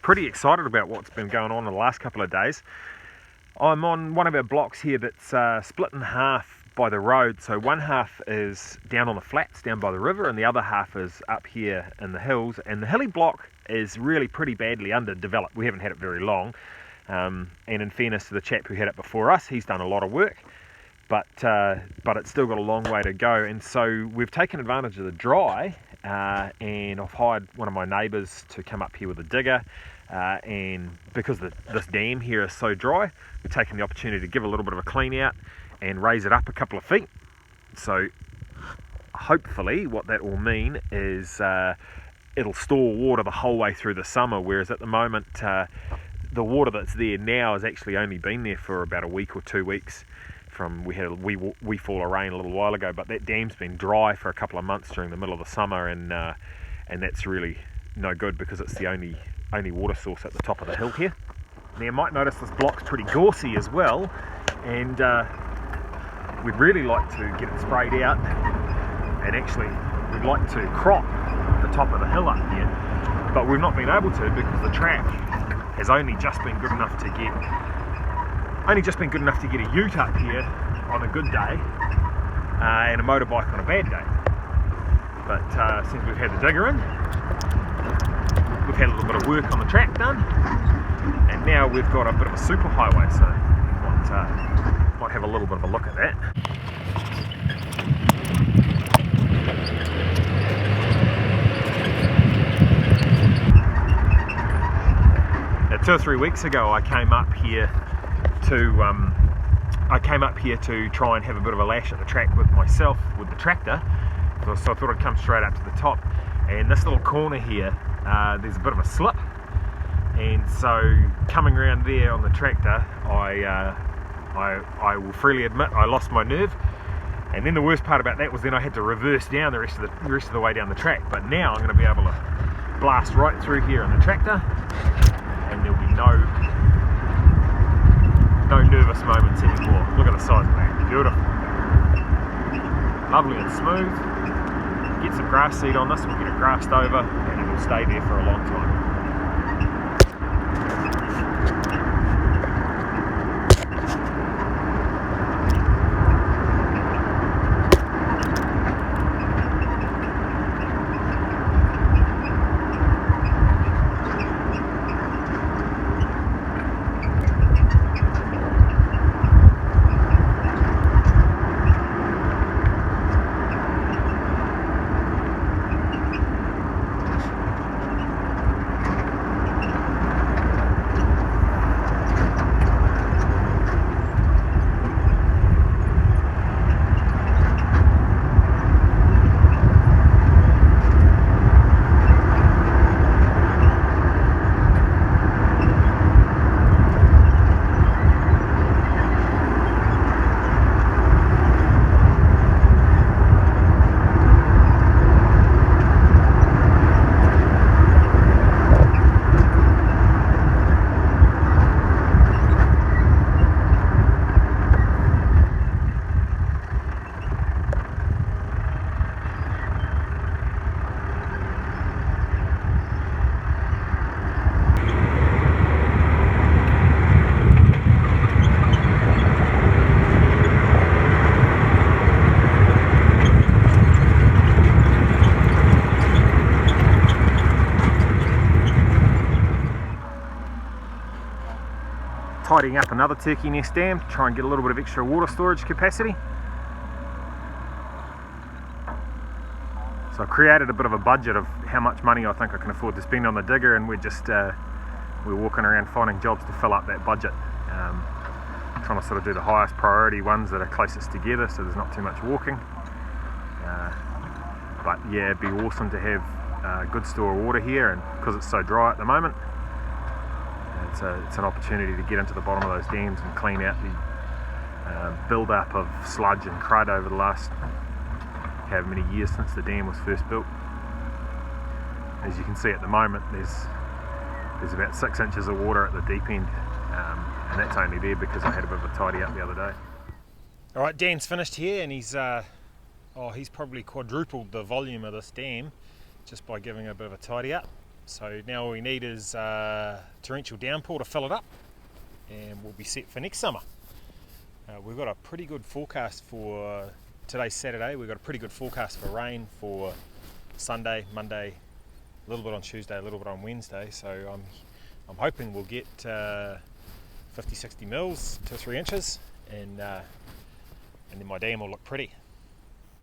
pretty excited about what's been going on in the last couple of days. I'm on one of our blocks here that's split in half by the road. So one half is down on the flats, down by the river, and the other half is up here in the hills. And the hilly block is really pretty badly underdeveloped. We haven't had it very long. And in fairness to the chap who had it before us, he's done a lot of work. But it's still got a long way to go. And so we've taken advantage of the dry, and I've hired one of my neighbours to come up here with a digger. And because this dam here is so dry, we've taken the opportunity to give a little bit of a clean out and raise it up a couple of feet. So hopefully what that will mean is it'll store water the whole way through the summer, whereas at the moment the water that's there now has actually only been there for about a week or 2 weeks. We had a wee fall of rain a little while ago, but that dam's been dry for a couple of months during the middle of the summer, and that's really no good because it's the only water source at the top of the hill here. Now you might notice this block's pretty gorsy as well, and we'd really like to get it sprayed out, and actually we'd like to crop the top of the hill up here, but we've not been able to because the track has only just been good enough to get a ute up here on a good day and a motorbike on a bad day. But since we've had the digger in, we've had a little bit of work on the track done, and now we've got a bit of a super highway, so might have a little bit of a look at that. Now 2 or 3 weeks ago I came up here to try and have a bit of a lash at the track with the tractor, so I thought I'd come straight up to the top, and this little corner here there's a bit of a slip, and so coming around there on the tractor I will freely admit I lost my nerve, and then the worst part about that was then I had to reverse down the rest of the way down the track. But now I'm going to be able to blast right through here on the tractor, and there'll be no nervous moments anymore. Look at the size of that, beautiful, lovely and smooth. Get some grass seed on this, we'll get it grassed over, and it'll stay there for a long time. Tidying up another turkey nest dam to try and get a little bit of extra water storage capacity. So I created a bit of a budget of how much money I think I can afford to spend on the digger, and we're walking around finding jobs to fill up that budget. Trying to sort of do the highest priority ones that are closest together, so there's not too much walking. But yeah, it'd be awesome to have a good store of water here, and because it's so dry at the moment, it's an opportunity to get into the bottom of those dams and clean out the build-up of sludge and crud over the last however many years since the dam was first built. As you can see at the moment, there's about 6 inches of water at the deep end, and that's only there because I had a bit of a tidy up the other day. Alright, Dan's finished here, and he's probably quadrupled the volume of this dam just by giving a bit of a tidy up. So now all we need is torrential downpour to fill it up, and we'll be set for next summer. We've got a pretty good forecast for today's Saturday. We've got a pretty good forecast for rain for Sunday, Monday, a little bit on Tuesday, a little bit on Wednesday. So I'm hoping we'll get 50-60 mils, 2 or 3 inches, and then my dam will look pretty.